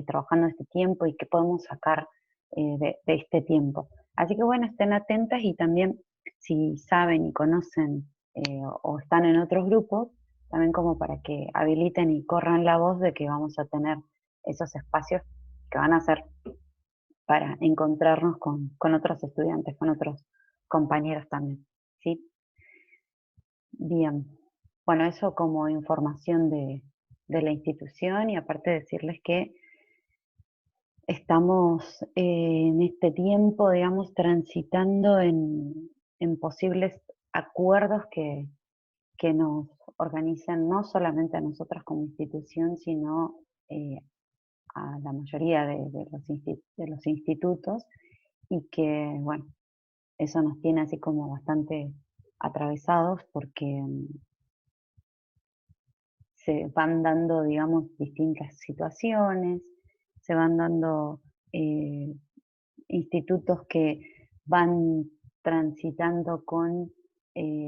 trabajando este tiempo y qué podemos sacar de este tiempo. Así que bueno, estén atentas y también si saben y conocen o están en otros grupos, también como para que habiliten y corran la voz de que vamos a tener esos espacios que van a ser para encontrarnos con otros estudiantes, con otros compañeros también, ¿sí? Bien, bueno, eso como información de la institución y aparte decirles que estamos en este tiempo, digamos, transitando en posibles acuerdos que nos organicen no solamente a nosotras como institución, sino eh, a la mayoría de los institutos y que, bueno, eso nos tiene así como bastante atravesados porque se van dando, digamos, distintas situaciones, se van dando eh, institutos que van transitando con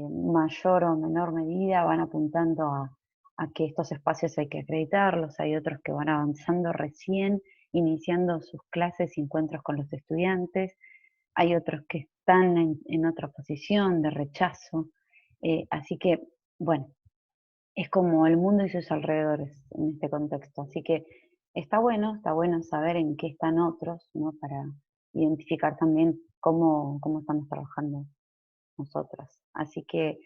mayor o menor medida, van apuntando a que estos espacios hay que acreditarlos, hay otros que van avanzando recién, iniciando sus clases y encuentros con los estudiantes, hay otros que están en otra posición de rechazo, así que, bueno, es como el mundo y sus alrededores en este contexto. Así que está bueno saber en qué están otros, ¿no? Para identificar también cómo estamos trabajando nosotras. Así que,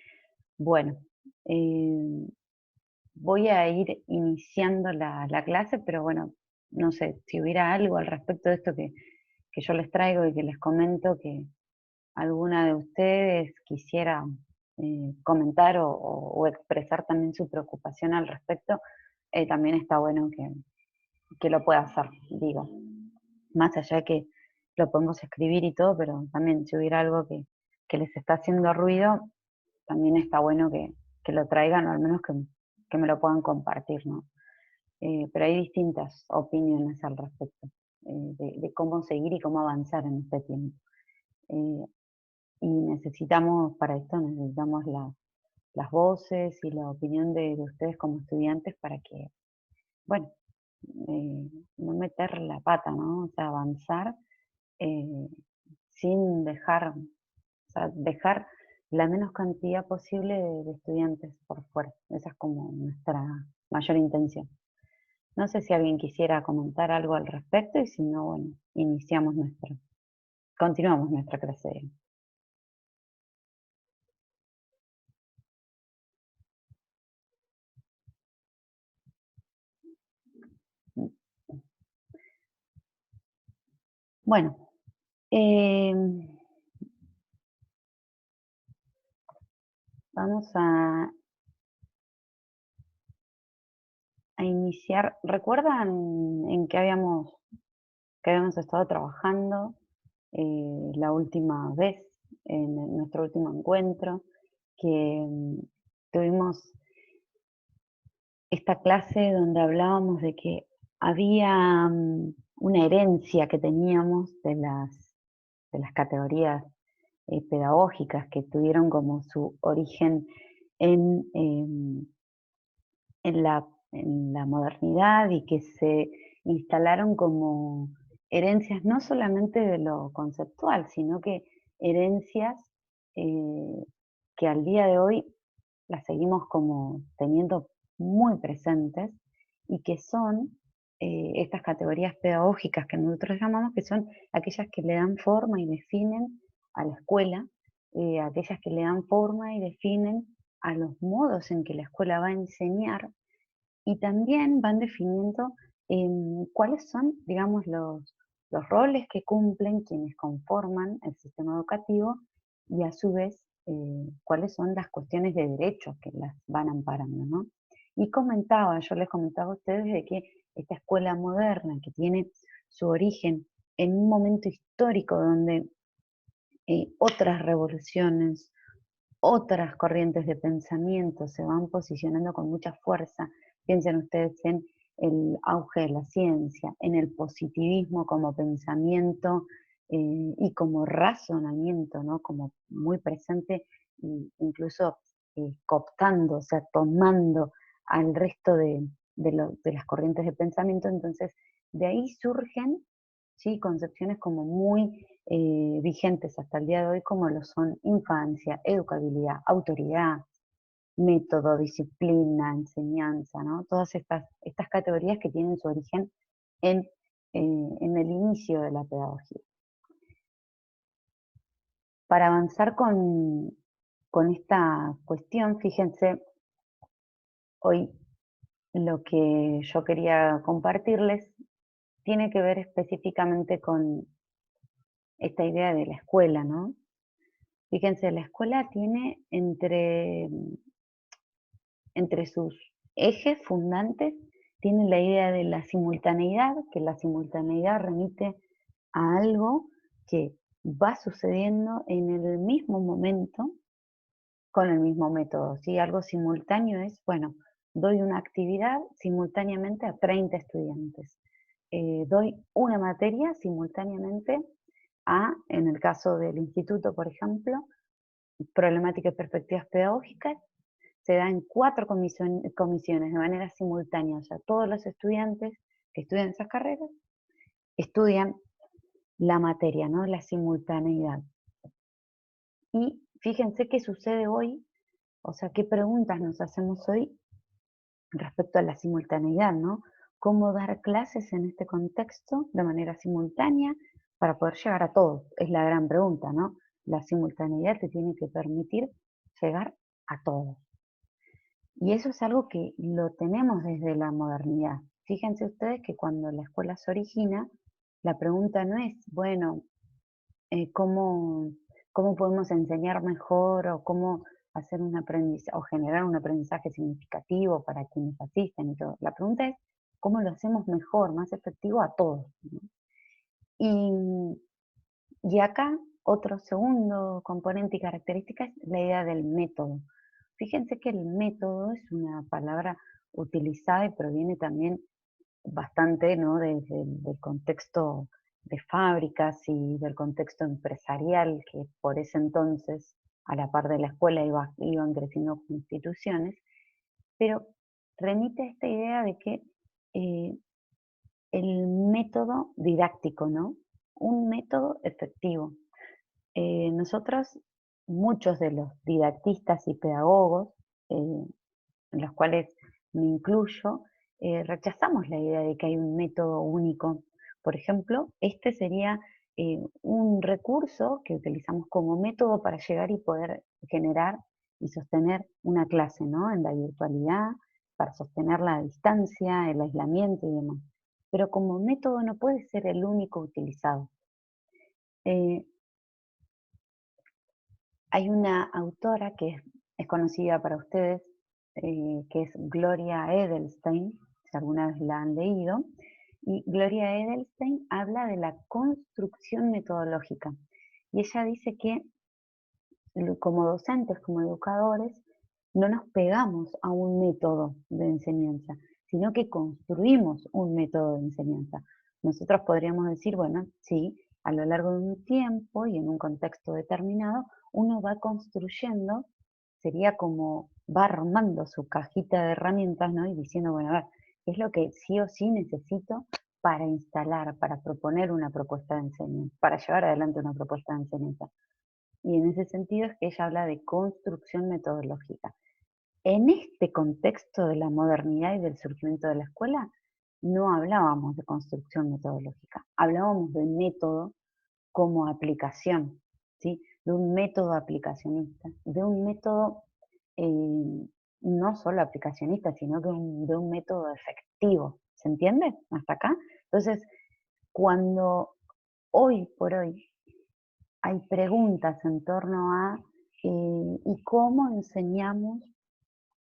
bueno, eh, voy a ir iniciando la clase, pero bueno, no sé, si hubiera algo al respecto de esto que yo les traigo y que les comento, que alguna de ustedes quisiera comentar o expresar también su preocupación al respecto, también está bueno que lo pueda hacer, digo. Más allá de que lo podemos escribir y todo, pero también si hubiera algo que les está haciendo ruido, también está bueno que lo traigan o al menos que me lo puedan compartir, ¿no? Pero hay distintas opiniones al respecto de cómo seguir y cómo avanzar en este tiempo. Eh, y necesitamos, para esto necesitamos las voces y la opinión de ustedes como estudiantes para que, bueno, no meter la pata, ¿no? O sea, avanzar eh, sin dejar, o sea, dejar la menos cantidad posible de estudiantes por fuera. Esa es como nuestra mayor intención. No sé si alguien quisiera comentar algo al respecto y si no, bueno, continuamos nuestra clase. Bueno, em, vamos a iniciar. ¿Recuerdan en que habíamos estado trabajando la última vez, en nuestro último encuentro, que tuvimos esta clase donde hablábamos de que había una herencia que teníamos de las categorías pedagógicas que tuvieron como su origen en, en la modernidad y que se instalaron como herencias no solamente de lo conceptual, sino que herencias eh, que al día de hoy las seguimos como teniendo muy presentes y que son estas categorías pedagógicas que nosotros llamamos, que son aquellas que le dan forma y definen a la escuela, aquellas que le dan forma y definen a los modos en que la escuela va a enseñar y también van definiendo cuáles son, digamos, los roles que cumplen quienes conforman el sistema educativo y a su vez cuáles son las cuestiones de derechos que las van amparando, ¿no? Y yo les comentaba a ustedes de que esta escuela moderna que tiene su origen en un momento histórico donde otras revoluciones, otras corrientes de pensamiento se van posicionando con mucha fuerza. Piensen ustedes en el auge de la ciencia, en el positivismo como pensamiento y como razonamiento, ¿no? Como muy presente, incluso cooptando, o sea, tomando al resto de las corrientes de pensamiento. Entonces, de ahí surgen, ¿sí?, concepciones como muy vigentes hasta el día de hoy, como lo son infancia, educabilidad, autoridad, método, disciplina, enseñanza, ¿no? Todas estas categorías que tienen su origen en, en el inicio de la pedagogía. Para avanzar con esta cuestión, fíjense, hoy lo que yo quería compartirles tiene que ver específicamente con esta idea de la escuela, ¿no? Fíjense, la escuela tiene entre sus ejes fundantes, tiene la idea de la simultaneidad, que la simultaneidad remite a algo que va sucediendo en el mismo momento con el mismo método, ¿sí? Algo simultáneo es, bueno, doy una actividad simultáneamente a 30 estudiantes. Doy una materia simultáneamente a, en el caso del instituto, por ejemplo, problemática y perspectivas pedagógicas, se da en 4 comisiones de manera simultánea. O sea, todos los estudiantes que estudian esas carreras estudian la materia, ¿no? La simultaneidad. Y fíjense qué sucede hoy, o sea, qué preguntas nos hacemos hoy respecto a la simultaneidad, ¿no? ¿Cómo dar clases en este contexto de manera simultánea para poder llegar a todos? Es la gran pregunta, ¿no? La simultaneidad te tiene que permitir llegar a todos. Y eso es algo que lo tenemos desde la modernidad. Fíjense ustedes que cuando la escuela se origina, la pregunta no es, bueno, cómo podemos enseñar mejor o cómo hacer un aprendizaje o generar un aprendizaje significativo para quienes asisten y todo. La pregunta es, ¿cómo lo hacemos mejor, más efectivo a todos? ¿No? Y, y acá otro segundo componente y característica es la idea del método. Fíjense que el método es una palabra utilizada y proviene también bastante, ¿no?, del contexto de fábricas y del contexto empresarial, que por ese entonces, a la par de la escuela, iban creciendo como instituciones, pero remite a esta idea de que eh, el método didáctico, ¿no? Un método efectivo. Nosotros, muchos de los didactistas y pedagogos, en los cuales me incluyo, rechazamos la idea de que hay un método único. Por ejemplo, este sería un recurso que utilizamos como método para llegar y poder generar y sostener una clase, ¿no? En la virtualidad, para sostener la distancia, el aislamiento y demás. Pero como método no puede ser el único utilizado. Eh, Hay una autora que es conocida para ustedes, que es Gloria Edelstein, si alguna vez la han leído, y Gloria Edelstein habla de la construcción metodológica. Y ella dice que como docentes, como educadores, no nos pegamos a un método de enseñanza, sino que construimos un método de enseñanza. Nosotros podríamos decir, bueno, sí, a lo largo de un tiempo y en un contexto determinado, uno va construyendo, sería como va armando su cajita de herramientas, ¿no? Y diciendo, bueno, a ver, ¿qué es lo que sí o sí necesito para instalar, para proponer una propuesta de enseñanza, para llevar adelante una propuesta de enseñanza? Y en ese sentido es que ella habla de construcción metodológica. En este contexto de la modernidad y del surgimiento de la escuela, no hablábamos de construcción metodológica, hablábamos de método como aplicación, ¿sí? De un método aplicacionista, de un método no solo aplicacionista, sino de un método efectivo. ¿Se entiende hasta acá? Entonces, cuando hoy por hoy hay preguntas en torno a ¿y cómo enseñamos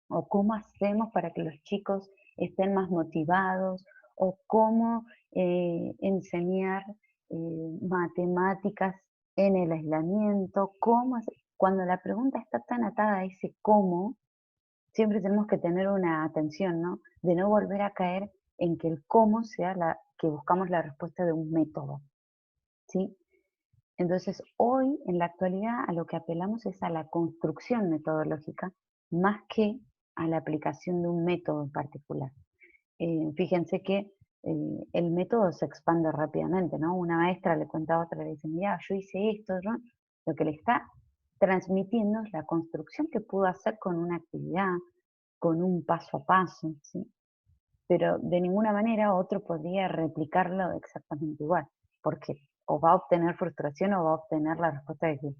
o cómo hacemos para que los chicos estén más motivados? ¿O cómo enseñar matemáticas en el aislamiento? Cuando la pregunta está tan atada a ese cómo, siempre tenemos que tener una atención, ¿no? De no volver a caer en que el cómo sea que buscamos la respuesta de un método, ¿sí? Entonces, hoy, en la actualidad, a lo que apelamos es a la construcción metodológica más que a la aplicación de un método en particular. fíjense que el método se expande rápidamente, ¿no? Una maestra le cuenta a otra, le dice, mira, yo hice esto, ¿no? Lo que le está transmitiendo es la construcción que pudo hacer con una actividad, con un paso a paso, ¿sí? Pero de ninguna manera otro podría replicarlo exactamente igual, porque o va a obtener frustración o va a obtener la respuesta de que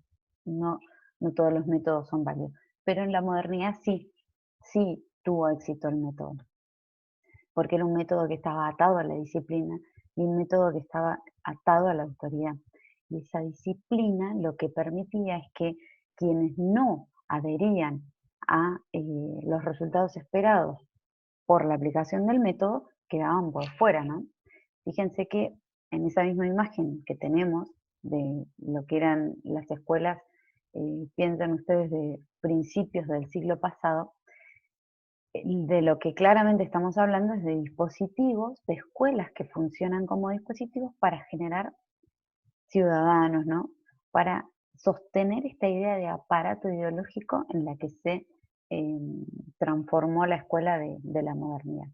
no, no todos los métodos son válidos. Pero en la modernidad sí, sí tuvo éxito el método, porque era un método que estaba atado a la disciplina y un método que estaba atado a la autoridad. Y esa disciplina lo que permitía es que quienes no adherían a los resultados esperados por la aplicación del método quedaban por fuera, ¿no? Fíjense que en esa misma imagen que tenemos de lo que eran las escuelas, piensan ustedes de principios del siglo pasado, de lo que claramente estamos hablando es de dispositivos, de escuelas que funcionan como dispositivos para generar ciudadanos, ¿no? Para sostener esta idea de aparato ideológico en la que se transformó la escuela de la modernidad.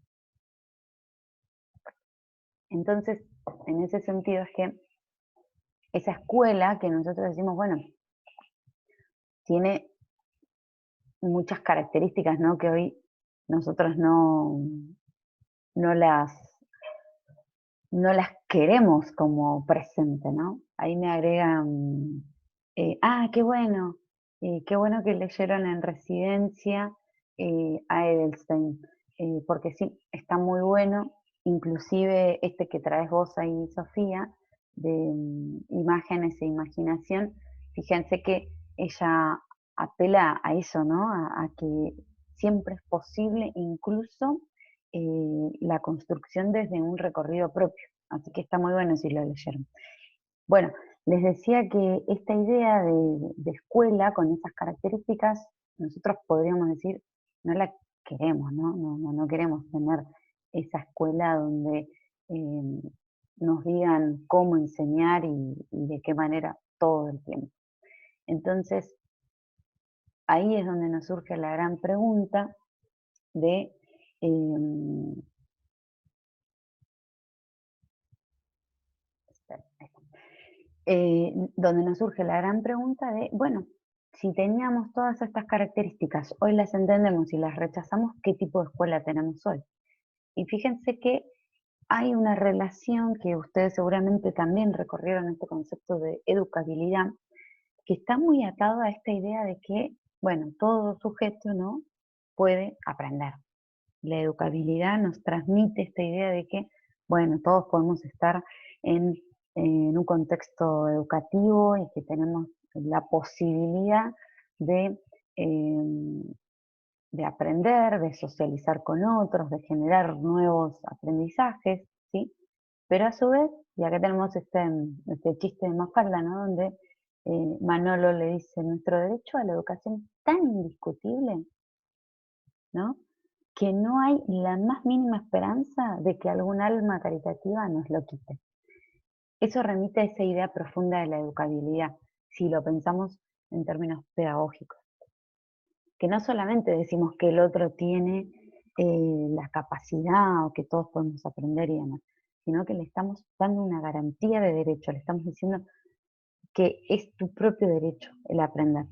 Entonces, en ese sentido es que esa escuela que nosotros decimos, bueno, tiene muchas características, ¿no? Que hoy nosotros no las, no las queremos como presente, ¿no? Ahí me agregan, qué bueno que leyeron en Residencia a Edelstein, porque sí, está muy bueno, inclusive este que traes vos ahí, Sofía, de imágenes e imaginación, fíjense que ella apela a eso, ¿no? A que siempre es posible incluso la construcción desde un recorrido propio. Así que está muy bueno si lo leyeron. Bueno, les decía que esta idea de escuela con esas características, nosotros podríamos decir, no la queremos, ¿no? No queremos tener esa escuela donde eh, nos digan cómo enseñar y de qué manera todo el tiempo. Entonces, ahí es donde nos surge la gran pregunta de donde nos surge la gran pregunta de, bueno, si teníamos todas estas características, hoy las entendemos y las rechazamos, ¿qué tipo de escuela tenemos hoy? Y fíjense que hay una relación que ustedes seguramente también recorrieron este concepto de educabilidad, que está muy atado a esta idea de que, bueno, todo sujeto, ¿no?, puede aprender. La educabilidad nos transmite esta idea de que, bueno, todos podemos estar en un contexto educativo y que tenemos la posibilidad de, em, de aprender, de socializar con otros, de generar nuevos aprendizajes, ¿sí? Pero a su vez, y acá tenemos este chiste de Mafalda, ¿no? Donde Manolo le dice, nuestro derecho a la educación es tan indiscutible, ¿no?, que no hay la más mínima esperanza de que algún alma caritativa nos lo quite. Eso remite a esa idea profunda de la educabilidad, si lo pensamos en términos pedagógicos, que no solamente decimos que el otro tiene la capacidad o que todos podemos aprender y demás, sino que le estamos dando una garantía de derecho, le estamos diciendo que es tu propio derecho el aprender.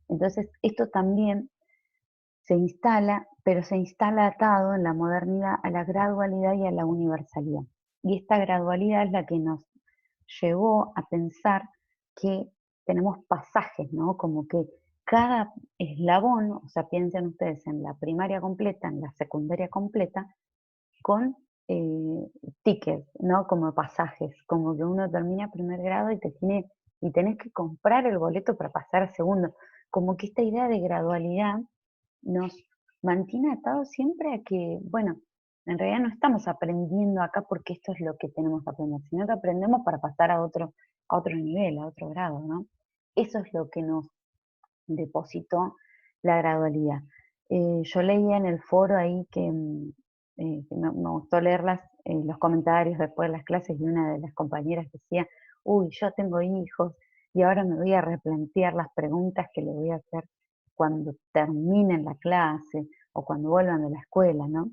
Entonces, esto también se instala, pero se instala atado en la modernidad a la gradualidad y a la universalidad. Y esta gradualidad es la que nos llevó a pensar que tenemos pasajes, ¿no? Como que cada eslabón, o sea, piensen ustedes en la primaria completa, en la secundaria completa, con tickets, ¿no? Como pasajes, como que uno termina primer grado y tenés que comprar el boleto para pasar a segundo. Como que esta idea de gradualidad nos mantiene atados siempre a que, bueno, en realidad no estamos aprendiendo acá porque esto es lo que tenemos que aprender, sino que aprendemos para pasar a otro nivel, a otro grado, ¿no? Eso es lo que nos depositó la gradualidad. Yo leía en el foro ahí que me gustó leer los comentarios después de las clases y una de las compañeras decía, uy, yo tengo hijos y ahora me voy a replantear las preguntas que le voy a hacer cuando terminen la clase o cuando vuelvan de la escuela, ¿no?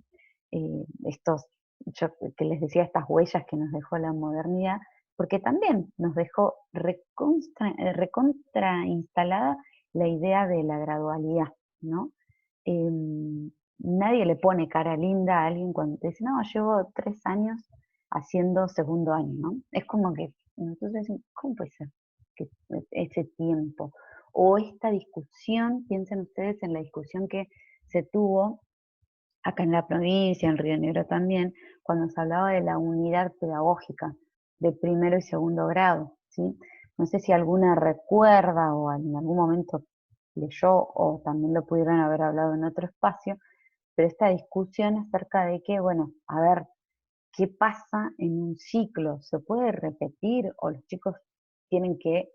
estos, yo que les decía, estas huellas que nos dejó la modernidad, porque también nos dejó recontra instalada la idea de la gradualidad, ¿no? Nadie le pone cara linda a alguien cuando te dice, no, llevo 3 años haciendo segundo año, ¿no? Es como que nosotros decimos, ¿cómo puede ser que ese tiempo? O esta discusión, piensen ustedes en la discusión que se tuvo acá en la provincia, en Río Negro también, cuando se hablaba de la unidad pedagógica de primero y segundo grado, ¿sí? No sé si alguna recuerda o en algún momento leyó o también lo pudieron haber hablado en otro espacio, pero esta discusión acerca de que, bueno, a ver, ¿qué pasa en un ciclo? ¿Se puede repetir o los chicos tienen que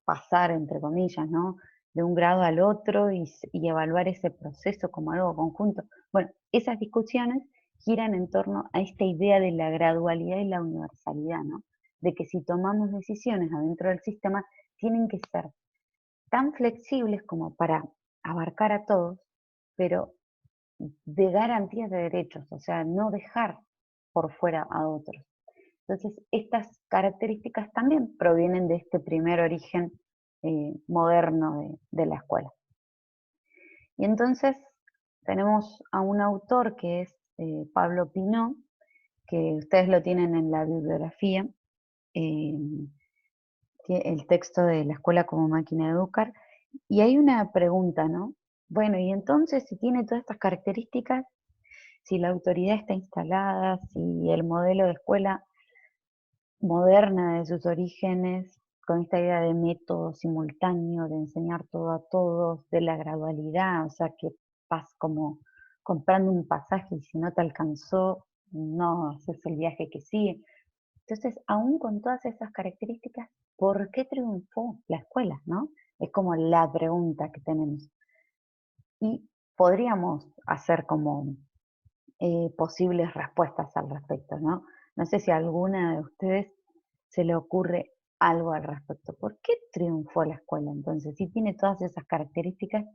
pasar, entre comillas, ¿no? De un grado al otro y evaluar ese proceso como algo conjunto? Bueno, esas discusiones giran en torno a esta idea de la gradualidad y la universalidad, ¿no? De que si tomamos decisiones adentro del sistema, tienen que ser tan flexibles como para abarcar a todos, pero de garantías de derechos, o sea, no dejar por fuera a otros. Entonces, estas características también provienen de este primer origen moderno de la escuela. Y entonces tenemos a un autor que es Pablo Pinot, que ustedes lo tienen en la bibliografía, eh, el texto de la escuela como máquina de educar, y hay una pregunta, ¿no? Bueno, y entonces si tiene todas estas características, si la autoridad está instalada, si el modelo de escuela moderna de sus orígenes, con esta idea de método simultáneo, de enseñar todo a todos, de la gradualidad, o sea, que vas como comprando un pasaje y si no te alcanzó, no haces el viaje que sigue. Entonces, aún con todas esas características, ¿por qué triunfó la escuela, no? Es como la pregunta que tenemos. Y podríamos hacer como posibles respuestas al respecto, ¿no? No sé si a alguna de ustedes se le ocurre algo al respecto. ¿Por qué triunfó la escuela entonces? Si tiene todas esas características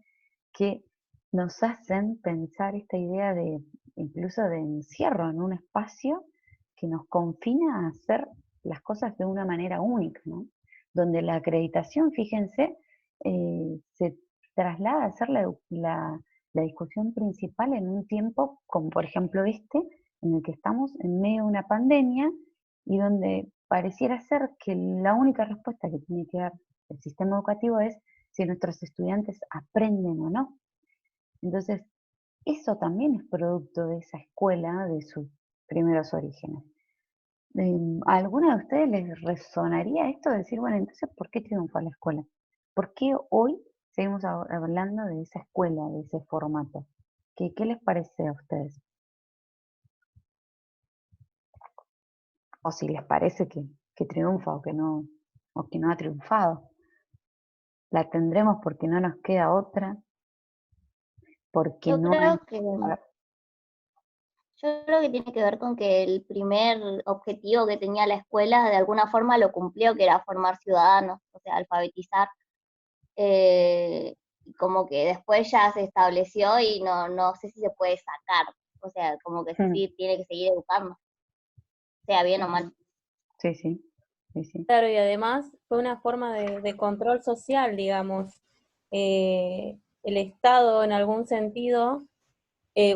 que nos hacen pensar esta idea de incluso de encierro en un espacio que nos confina a hacer las cosas de una manera única, ¿no? Donde la acreditación, fíjense, se traslada a ser la discusión principal en un tiempo como por ejemplo este, en el que estamos en medio de una pandemia y donde pareciera ser que la única respuesta que tiene que dar el sistema educativo es si nuestros estudiantes aprenden o no. Entonces, eso también es producto de esa escuela, de sus primeros orígenes. ¿A alguna de ustedes les resonaría esto de decir, bueno, entonces, ¿por qué triunfó la escuela? ¿Por qué hoy seguimos hablando de esa escuela, de ese formato? ¿Qué les parece a ustedes? O si les parece que triunfa o que no ha triunfado. ¿La tendremos porque no nos queda otra? Porque Yo no hay... creo que, A ver, yo creo que tiene que ver con que el primer objetivo que tenía la escuela de alguna forma lo cumplió, que era formar ciudadanos, o sea, alfabetizar. Y como que después ya se estableció y no sé si se puede sacar, o sea, como que sí tiene que seguir educando, sea bien o mal. sí, sí, sí, sí. Claro, y además fue una forma de control social, digamos. El Estado, en algún sentido,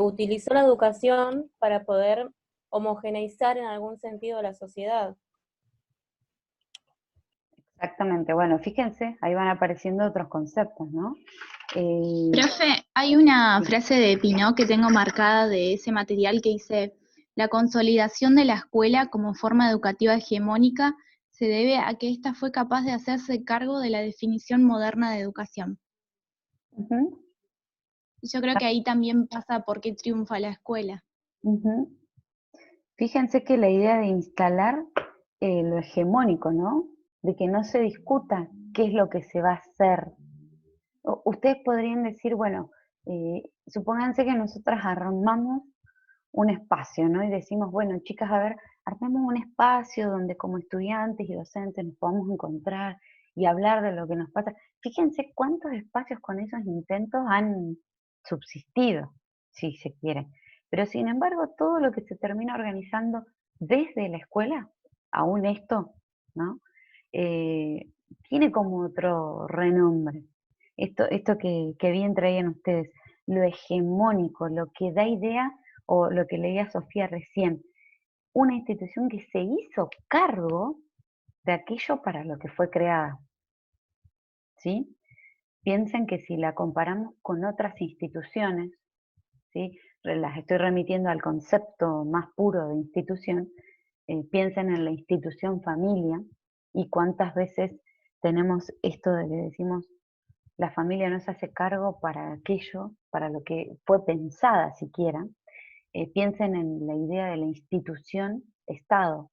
utilizó la educación para poder homogeneizar en algún sentido la sociedad. Exactamente. Bueno, fíjense, ahí van apareciendo otros conceptos, ¿no? Profe, hay una Sí. frase de Pinot que tengo marcada de ese material que dice, la consolidación de la escuela como forma educativa hegemónica se debe a que ésta fue capaz de hacerse cargo de la definición moderna de educación. Ujú, Y yo creo que ahí también pasa por qué triunfa la escuela. ujú. Fíjense que la idea de instalar lo hegemónico, ¿no? De que no se discuta qué es lo que se va a hacer. Ustedes podrían decir, bueno, supónganse que nosotras armamos un espacio, ¿no? Y decimos, bueno, chicas, a ver, armemos un espacio donde como estudiantes y docentes nos podamos encontrar y hablar de lo que nos pasa. Fíjense cuántos espacios con esos intentos han subsistido, si se quiere. Pero sin embargo, todo lo que se termina organizando desde la escuela, aún esto, ¿no? Tiene como otro renombre. Esto que bien traían ustedes, lo hegemónico, lo que da idea, o lo que leía Sofía recién, una institución que se hizo cargo de aquello para lo que fue creada, ¿sí? Piensen que si la comparamos con otras instituciones, ¿sí? Las estoy remitiendo al concepto más puro de institución, piensen en la institución familia y cuántas veces tenemos esto de que decimos, la familia no se hace cargo para aquello, para lo que fue pensada siquiera. Piensen en la idea de la institución Estado,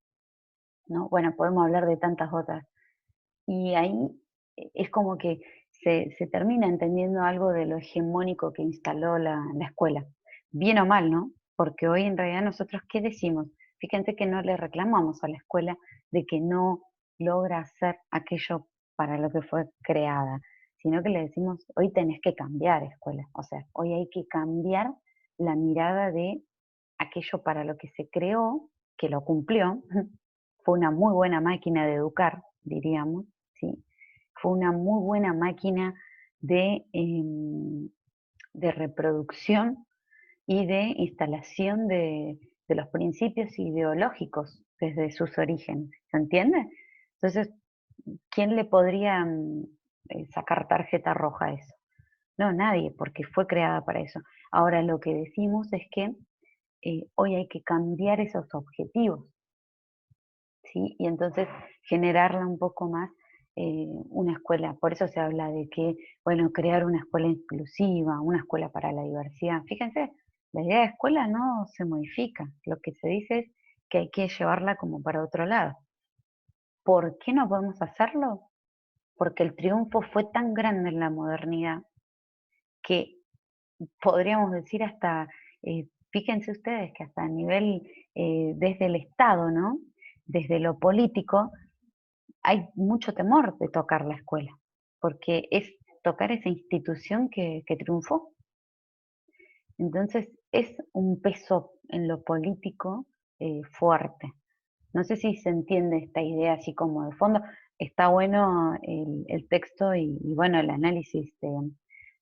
¿no? Bueno, podemos hablar de tantas otras. Y ahí es como que se termina entendiendo algo de lo hegemónico que instaló la escuela. Bien o mal, ¿no? Porque hoy en realidad nosotros, ¿qué decimos? Fíjense que no le reclamamos a la escuela de que no logra hacer aquello para lo que fue creada, sino que le decimos, hoy tenés que cambiar escuela. O sea, hoy hay que cambiar la mirada de aquello para lo que se creó, que lo cumplió. Fue una muy buena máquina de educar, diríamos, ¿sí? Fue una muy buena máquina de reproducción y de instalación de los principios ideológicos desde sus orígenes, ¿se entiende? Entonces, ¿quién le podría sacar tarjeta roja a eso? No, nadie, porque fue creada para eso. Ahora lo que decimos es que hoy hay que cambiar esos objetivos, ¿sí? Y entonces generarla un poco más una escuela. Por eso se habla de que, bueno, crear una escuela inclusiva, una escuela para la diversidad. Fíjense, la idea de escuela no se modifica. Lo que se dice es que hay que llevarla como para otro lado. ¿Por qué no podemos hacerlo? Porque el triunfo fue tan grande en la modernidad que podríamos decir hasta, fíjense ustedes que hasta a nivel desde el Estado, ¿no? Desde lo político, hay mucho temor de tocar la escuela, porque es tocar esa institución que triunfó. Entonces es un peso en lo político fuerte. No sé si se entiende esta idea así como de fondo. Está bueno el texto y bueno, el análisis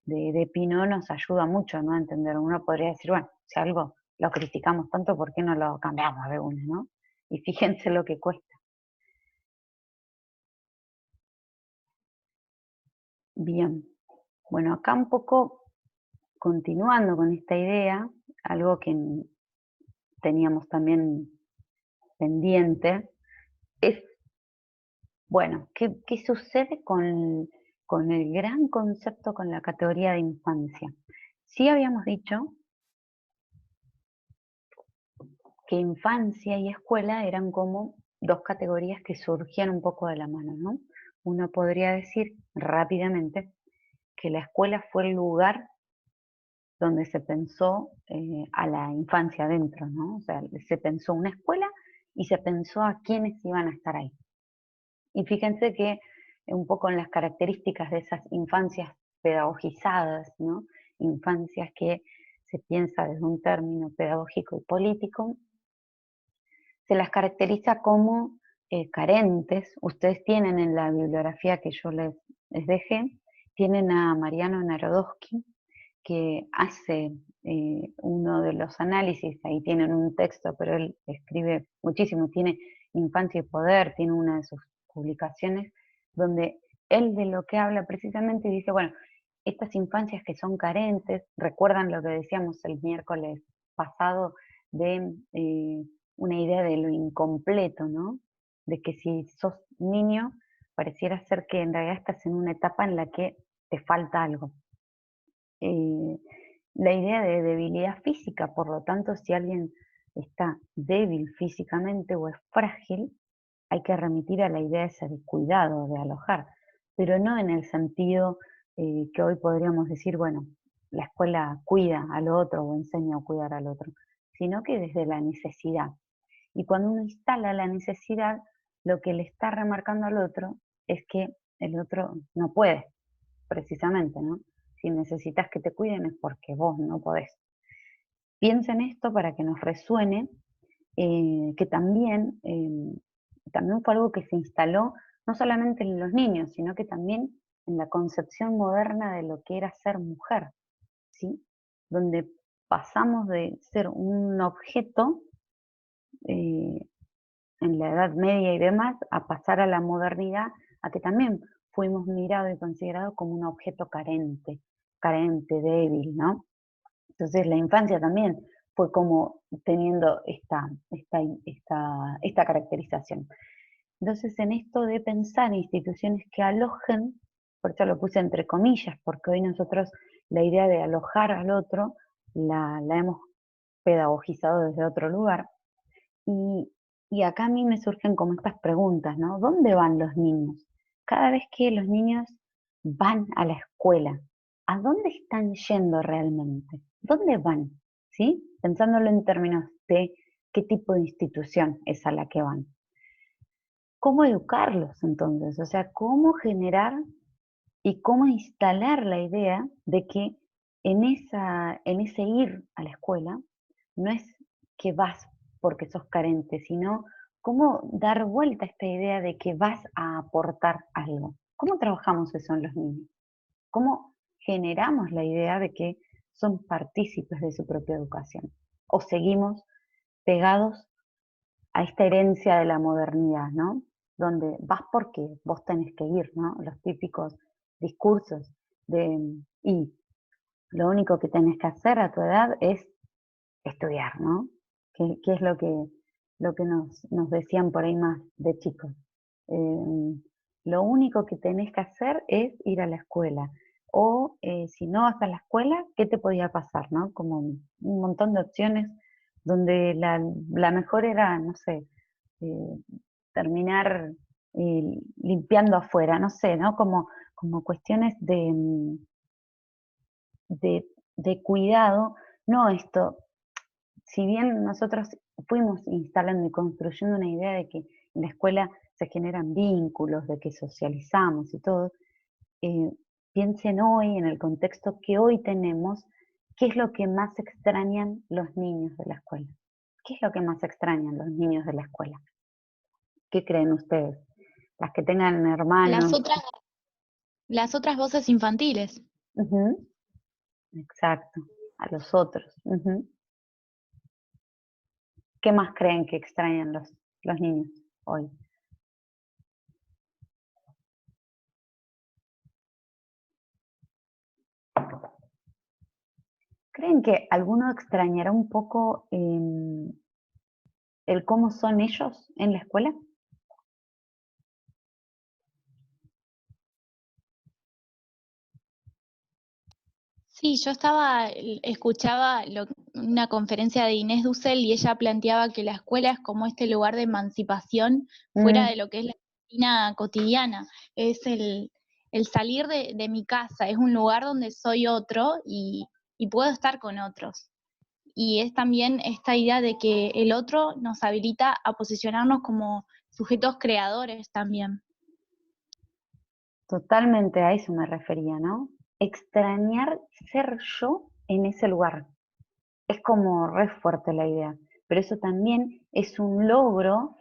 de Pino nos ayuda mucho, ¿no? A entender. Uno podría decir, bueno, si algo lo criticamos tanto, ¿por qué no lo cambiamos de una, no? Y fíjense lo que cuesta. Bien, bueno, acá un poco continuando con esta idea, algo que teníamos también pendiente, es, bueno, ¿qué sucede con el gran concepto, con la categoría de infancia? Sí habíamos dicho que infancia y escuela eran como dos categorías que surgían un poco de la mano, ¿no? Uno podría decir rápidamente que la escuela fue el lugar donde se pensó a la infancia adentro, ¿no? O sea, se pensó una escuela y se pensó a quiénes iban a estar ahí. Y fíjense que un poco en las características de esas infancias pedagogizadas, ¿no? Infancias que se piensa desde un término pedagógico y político, se las caracteriza como carentes. Ustedes tienen en la bibliografía que yo les dejé, tienen a Mariano Narodowski, que hace uno de los análisis, ahí tienen un texto, pero él escribe muchísimo, tiene Infancia y Poder, tiene una de sus publicaciones, donde él de lo que habla precisamente dice, bueno, estas infancias que son carentes, recuerdan lo que decíamos el miércoles pasado de una idea de lo incompleto, ¿no? De que si sos niño, pareciera ser que en realidad estás en una etapa en la que te falta algo. La idea de debilidad física, por lo tanto, si alguien está débil físicamente o es frágil, hay que remitir a la idea esa de cuidado, de alojar, pero no en el sentido que hoy podríamos decir, bueno, la escuela cuida al otro o enseña a cuidar al otro, sino que desde la necesidad. Y cuando uno instala la necesidad, lo que le está remarcando al otro es que el otro no puede, precisamente, ¿no? Si necesitas que te cuiden es porque vos no podés. piensen esto para que nos resuene, que también fue algo que se instaló no solamente en los niños, sino que también en la concepción moderna de lo que era ser mujer, ¿sí? Donde pasamos de ser un objeto en la Edad Media y demás, a pasar a la modernidad, a que también fuimos mirados y considerados como un objeto carente, débil, ¿no? Entonces la infancia también fue como teniendo esta caracterización. Entonces en esto de pensar instituciones que alojen, por eso lo puse entre comillas, porque hoy nosotros la idea de alojar al otro la hemos pedagogizado desde otro lugar. Y acá a mí me surgen como estas preguntas, ¿no? ¿Dónde van los niños? Cada vez que los niños van a la escuela, ¿a dónde están yendo realmente? ¿Dónde van? ¿Sí? Pensándolo en términos de qué tipo de institución es a la que van. ¿Cómo educarlos entonces? O sea, ¿cómo generar y cómo instalar la idea de que en ese ir a la escuela no es que vas porque sos carente, sino cómo dar vuelta a esta idea de que vas a aportar algo? ¿Cómo trabajamos eso en los niños? ¿Cómo generamos la idea de que son partícipes de su propia educación? ¿O seguimos pegados a esta herencia de la modernidad, ¿no? Donde vas porque vos tenés que ir, ¿no? Los típicos discursos y lo único que tenés que hacer a tu edad es estudiar, ¿no? Que es lo que nos decían por ahí más de chicos. Lo único que tenés que hacer es ir a la escuela. O si no vas a la escuela, ¿qué te podía pasar, no? Como un montón de opciones donde la mejor era, no sé, terminar limpiando afuera, no sé, ¿no? Como cuestiones de cuidado, no esto. Si bien nosotros fuimos instalando y construyendo una idea de que en la escuela se generan vínculos, de que socializamos y todo, piensen hoy, en el contexto que hoy tenemos, ¿qué es lo que más extrañan los niños de la escuela? ¿Qué es lo que más extrañan los niños de la escuela? ¿Qué creen ustedes? Las que tengan hermanos. Las otras voces infantiles. Ujú, exacto, a los otros. Ujú. ¿Qué más creen que extrañan los niños hoy? ¿Creen que alguno extrañará un poco el cómo son ellos en la escuela? Sí, yo escuchaba una conferencia de Inés Dussel y ella planteaba que la escuela es como este lugar de emancipación fuera de lo que es la rutina cotidiana. Es el salir de mi casa, es un lugar donde soy otro y puedo estar con otros. Y es también esta idea de que el otro nos habilita a posicionarnos como sujetos creadores también. Totalmente a eso me refería, ¿no? Extrañar ser yo en ese lugar. Es como re fuerte la idea, pero eso también es un logro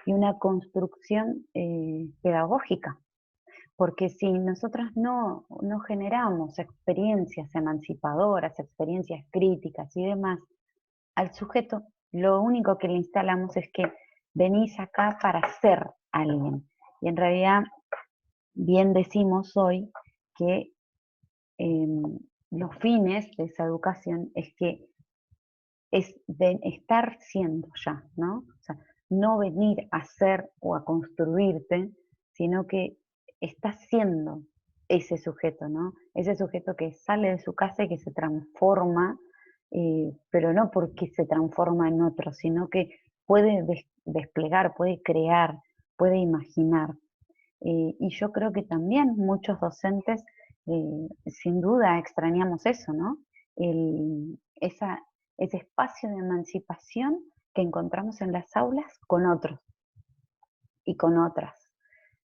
y una construcción pedagógica, porque si nosotros no generamos experiencias emancipadoras, experiencias críticas y demás, al sujeto lo único que le instalamos es que venís acá para ser alguien. Y en realidad, bien decimos hoy que los fines de esa educación es que es de estar siendo ya, ¿no? O sea, no venir a ser o a construirte, sino que estás siendo ese sujeto, ¿no? Ese sujeto que sale de su casa y que se transforma, pero no porque se transforma en otro, sino que puede desplegar, puede crear, puede imaginar. Y yo creo que también muchos docentes, sin duda, extrañamos eso, ¿no? Ese espacio de emancipación que encontramos en las aulas con otros y con otras.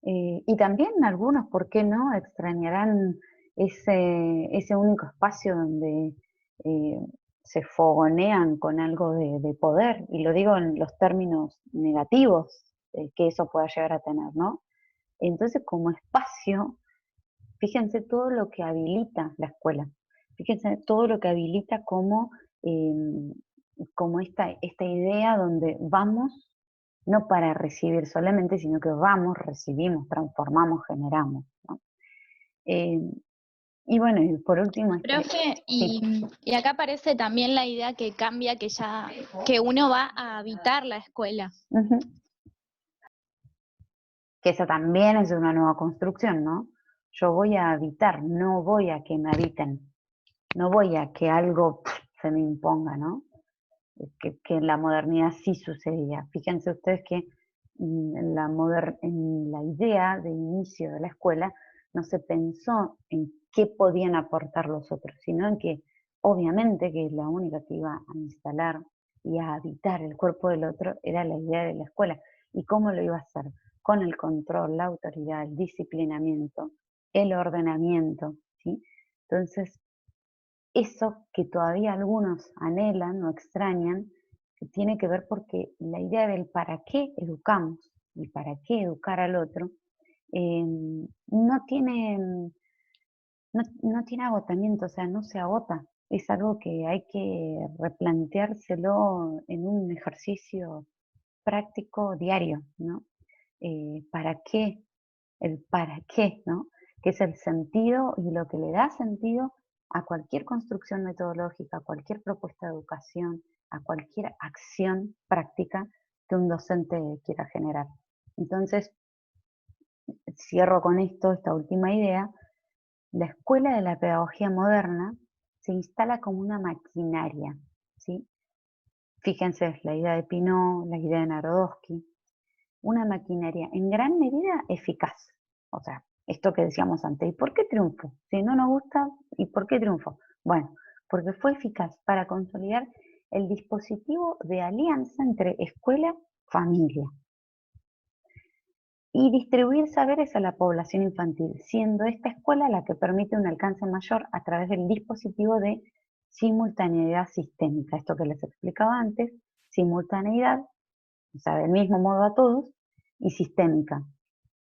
Y también algunos, ¿por qué no?, extrañarán ese único espacio donde se fogonean con algo de poder, y lo digo en los términos negativos que eso pueda llegar a tener, ¿no? Entonces, como espacio, fíjense todo lo que habilita la escuela, fíjense todo lo que habilita como, como esta idea donde vamos, no para recibir solamente, sino que vamos, recibimos, transformamos, generamos, ¿no? Y bueno, y por último... Profe, sí. y acá aparece también la idea que cambia, que uno va a habitar la escuela. Que esa también es una nueva construcción, ¿no? Yo voy a habitar, no voy a que me habiten, no voy a que algo se me imponga, ¿no? Que en la modernidad sí sucedía. Fíjense ustedes que en la idea de inicio de la escuela no se pensó en qué podían aportar los otros, sino en que obviamente que la única que iba a instalar y a habitar el cuerpo del otro era la idea de la escuela. ¿Y cómo lo iba a hacer? Con el control, la autoridad, el disciplinamiento, el ordenamiento, ¿sí? Entonces, eso que todavía algunos anhelan o extrañan, tiene que ver porque la idea del para qué educamos y para qué educar al otro, no tiene, no tiene agotamiento, o sea, no se agota. Es algo que hay que replanteárselo en un ejercicio práctico diario, ¿no? ¿Para qué? El para qué, ¿no? Que es el sentido y lo que le da sentido a cualquier construcción metodológica, a cualquier propuesta de educación, a cualquier acción práctica que un docente quiera generar. Entonces, cierro con esto, esta última idea. La escuela de la pedagogía moderna se instala como una maquinaria, ¿sí? Fíjense, la idea de Pinot, la idea de Narodowski, una maquinaria en gran medida eficaz. O sea, esto que decíamos antes, ¿y por qué triunfó? Si no nos gusta, ¿y por qué triunfó? Bueno, porque fue eficaz para consolidar el dispositivo de alianza entre escuela y familia y distribuir saberes a la población infantil, siendo esta escuela la que permite un alcance mayor a través del dispositivo de simultaneidad sistémica. Esto que les explicaba antes, simultaneidad, o sea, del mismo modo a todos, y sistémica,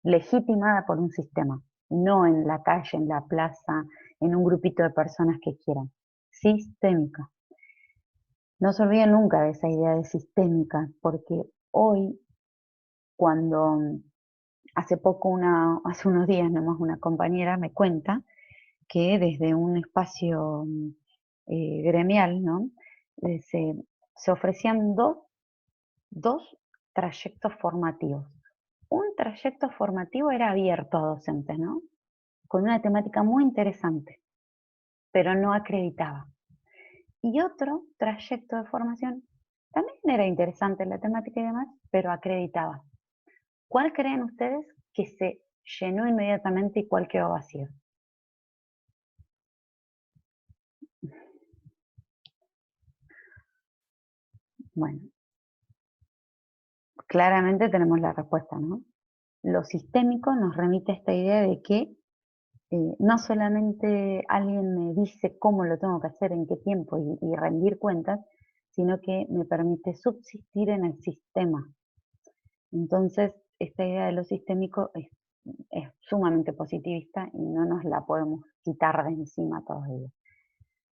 legitimada por un sistema, no en la calle, en la plaza, en un grupito de personas que quieran. Sistémica. No se olviden nunca de esa idea de sistémica, porque hoy, cuando hace unos días nomás una compañera me cuenta que desde un espacio gremial, ¿no? Se ofrecían dos trayectos formativos. Un trayecto formativo era abierto a docentes, ¿no? Con una temática muy interesante, pero no acreditaba. Y otro trayecto de formación también era interesante la temática y demás, pero acreditaba. ¿Cuál creen ustedes que se llenó inmediatamente y cuál quedó vacío? Bueno, claramente tenemos la respuesta, ¿no? Lo sistémico nos remite a esta idea de que no solamente alguien me dice cómo lo tengo que hacer, en qué tiempo y rendir cuentas, sino que me permite subsistir en el sistema. Entonces, esta idea de lo sistémico es sumamente positivista y no nos la podemos quitar de encima todavía.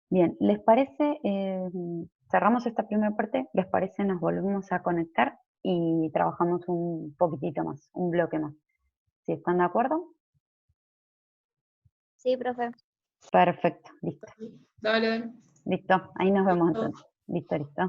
Bien, ¿les parece? Cerramos esta primera parte, ¿les parece? Nos volvemos a conectar y trabajamos un poquitito más, un bloque más. ¿Sí están de acuerdo? Sí, profe. Perfecto, listo. Dale. Listo, ahí nos vemos entonces. Listo, listo.